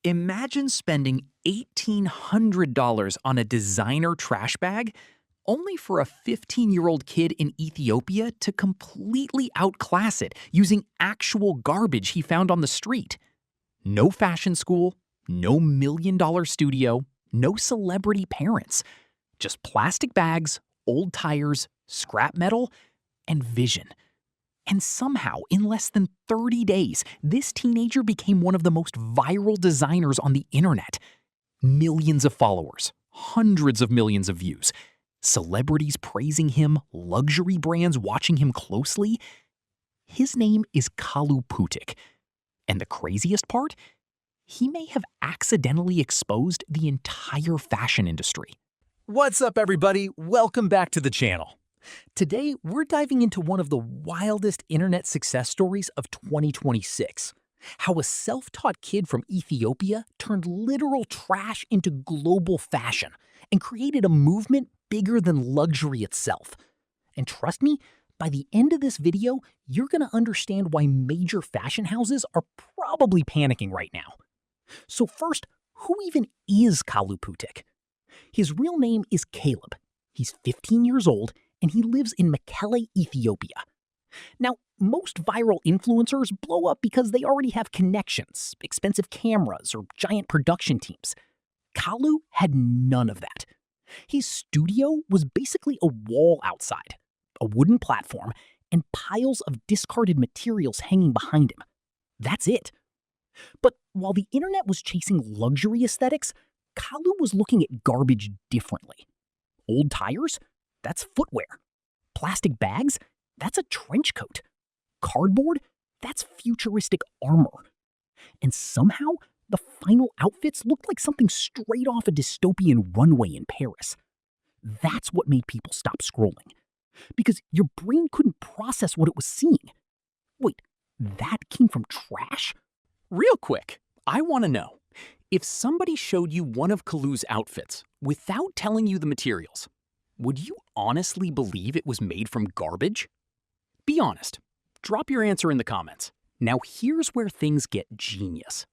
Imagine spending $1,800 on a designer trash bag only for a 15-year-old kid in Ethiopia to completely outclass it using actual garbage he found on the street. No fashion school, no million-dollar studio, no celebrity parents. Just plastic bags, old tires, scrap metal, and vision. And somehow, in less than 30 days, this teenager became one of the most viral designers on the internet. Millions of followers, hundreds of millions of views, celebrities praising him, luxury brands watching him closely. His name is Kalu Putik. And the craziest part? He may have accidentally exposed the entire fashion industry. What's up, everybody? Welcome back to the channel. Today, we're diving into one of the wildest internet success stories of 2026. How a self-taught kid from Ethiopia turned literal trash into global fashion and created a movement bigger than luxury itself. And trust me, by the end of this video, you're going to understand why major fashion houses are probably panicking right now. So first, who even is Kalu Putik? His real name is Caleb. He's 15 years old, and he lives in Mekelle, Ethiopia. Now, most viral influencers blow up because they already have connections, expensive cameras, or giant production teams. Kalu had none of that. His studio was basically a wall outside, a wooden platform, and piles of discarded materials hanging behind him. That's it. But while the internet was chasing luxury aesthetics, Kalu was looking at garbage differently. Old tires? That's footwear. Plastic bags? That's a trench coat. Cardboard? That's futuristic armor. And somehow, the final outfits looked like something straight off a dystopian runway in Paris. That's what made people stop scrolling. Because your brain couldn't process what it was seeing. Wait, that came from trash? Real quick, I want to know, if somebody showed you one of Kalu's outfits without telling you the materials, would you honestly believe it was made from garbage? Be honest. Drop your answer in the comments. Now here's where things get genius.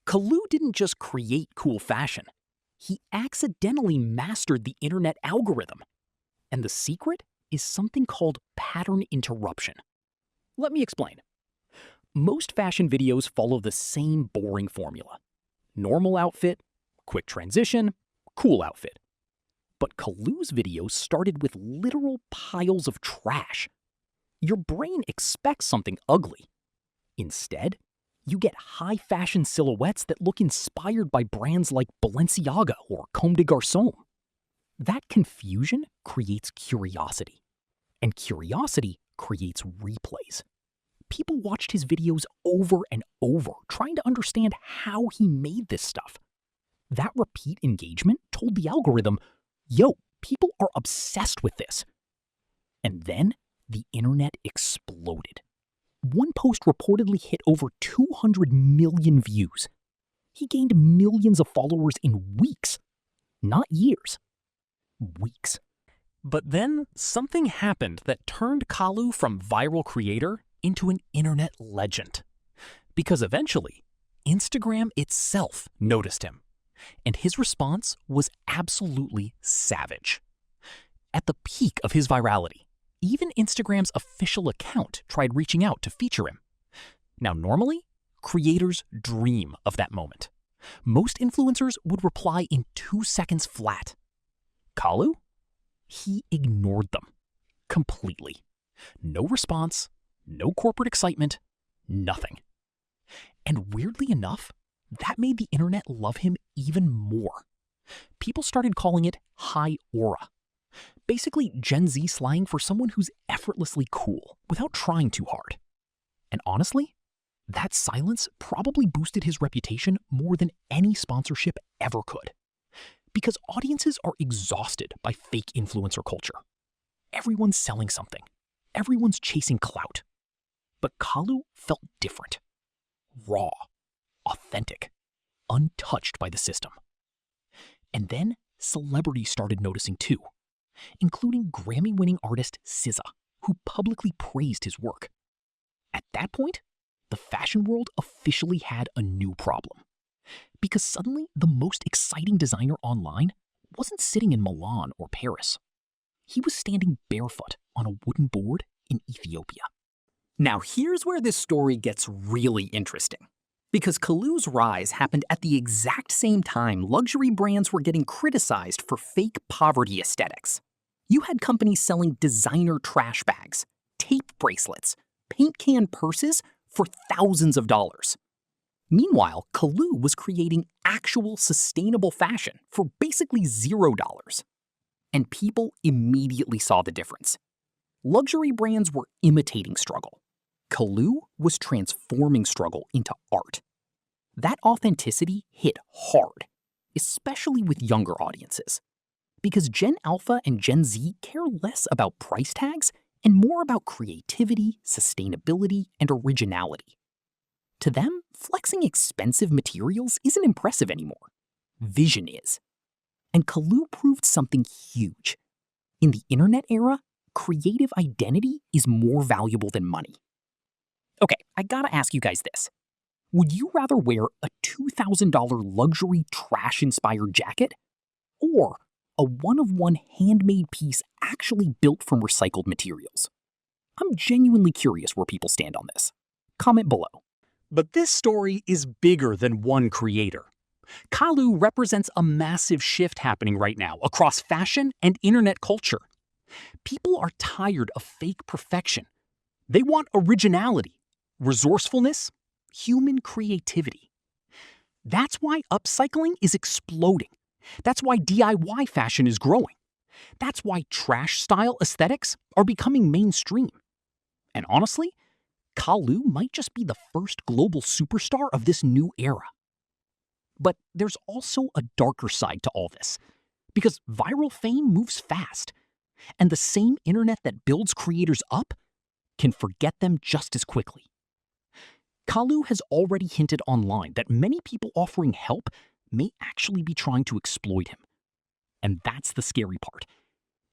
Kalu didn't just create cool fashion. He accidentally mastered the internet algorithm. And the secret is something called pattern interruption. Let me explain. Most fashion videos follow the same boring formula. Normal outfit, quick transition, cool outfit. But Kalu's videos started with literal piles of trash. Your brain expects something ugly. Instead, you get high-fashion silhouettes that look inspired by brands like Balenciaga or Comme des Garçons. That confusion creates curiosity. And curiosity creates replays. People watched his videos over and over, trying to understand how he made this stuff. That repeat engagement told the algorithm, yo, people are obsessed with this. And then the internet exploded. One post reportedly hit over 200 million views. He gained millions of followers in weeks, not years. Weeks. But then something happened that turned Kalu from viral creator into an internet legend. Because eventually, Instagram itself noticed him. And his response was absolutely savage. At the peak of his virality, even Instagram's official account tried reaching out to feature him. Now, normally, creators dream of that moment. Most influencers would reply in 2 seconds flat. Kalu? He ignored them. Completely. No response, no corporate excitement, nothing. And weirdly enough, that made the internet love him even more. People started calling it high aura. Basically, Gen Z slang for someone who's effortlessly cool without trying too hard. And honestly, that silence probably boosted his reputation more than any sponsorship ever could. Because audiences are exhausted by fake influencer culture. Everyone's selling something. Everyone's chasing clout. But Kalu felt different. Raw. Authentic. Untouched by the system. And then celebrities started noticing too, including Grammy-winning artist SZA, who publicly praised his work. At that point, the fashion world officially had a new problem. Because suddenly, the most exciting designer online wasn't sitting in Milan or Paris. He was standing barefoot on a wooden board in Ethiopia. Now here's where this story gets really interesting. Because Kalu's rise happened at the exact same time luxury brands were getting criticized for fake poverty aesthetics. You had companies selling designer trash bags, tape bracelets, paint can purses for thousands of dollars. Meanwhile, Kalu was creating actual sustainable fashion for basically $0. And people immediately saw the difference. Luxury brands were imitating struggle. Kalu was transforming struggle into art. That authenticity hit hard, especially with younger audiences. Because Gen Alpha and Gen Z care less about price tags and more about creativity, sustainability, and originality. To them, flexing expensive materials isn't impressive anymore. Vision is. And Kalu proved something huge. In the internet era, creative identity is more valuable than money. Okay, I gotta ask you guys this. Would you rather wear a $2,000 luxury trash-inspired jacket or a one-of-one handmade piece actually built from recycled materials? I'm genuinely curious where people stand on this. Comment below. But this story is bigger than one creator. Kalu represents a massive shift happening right now across fashion and internet culture. People are tired of fake perfection. They want originality, resourcefulness, human creativity. That's why upcycling is exploding. That's why DIY fashion is growing. That's why trash-style aesthetics are becoming mainstream. And honestly, Kalu might just be the first global superstar of this new era. But there's also a darker side to all this, because viral fame moves fast, and the same internet that builds creators up can forget them just as quickly. Kalu has already hinted online that many people offering help may actually be trying to exploit him. And that's the scary part.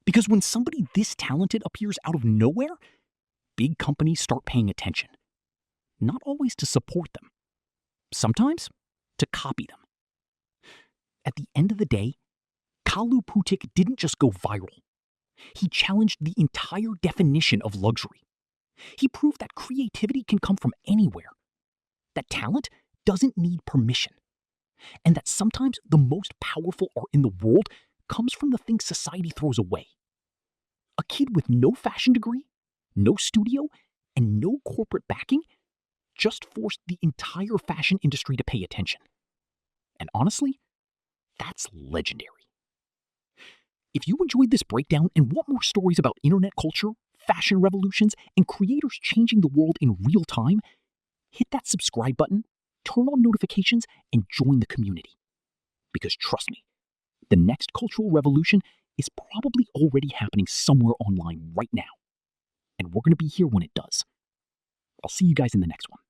Because when somebody this talented appears out of nowhere, big companies start paying attention. Not always to support them. Sometimes to copy them. At the end of the day, Kalu Putik didn't just go viral. He challenged the entire definition of luxury. He proved that creativity can come from anywhere. That talent doesn't need permission. And that sometimes the most powerful art in the world comes from the things society throws away. A kid with no fashion degree, no studio, and no corporate backing just forced the entire fashion industry to pay attention. And honestly, that's legendary. If you enjoyed this breakdown and want more stories about internet culture, fashion revolutions, and creators changing the world in real time, hit that subscribe button, turn on notifications, and join the community. Because trust me, the next cultural revolution is probably already happening somewhere online right now. And we're going to be here when it does. I'll see you guys in the next one.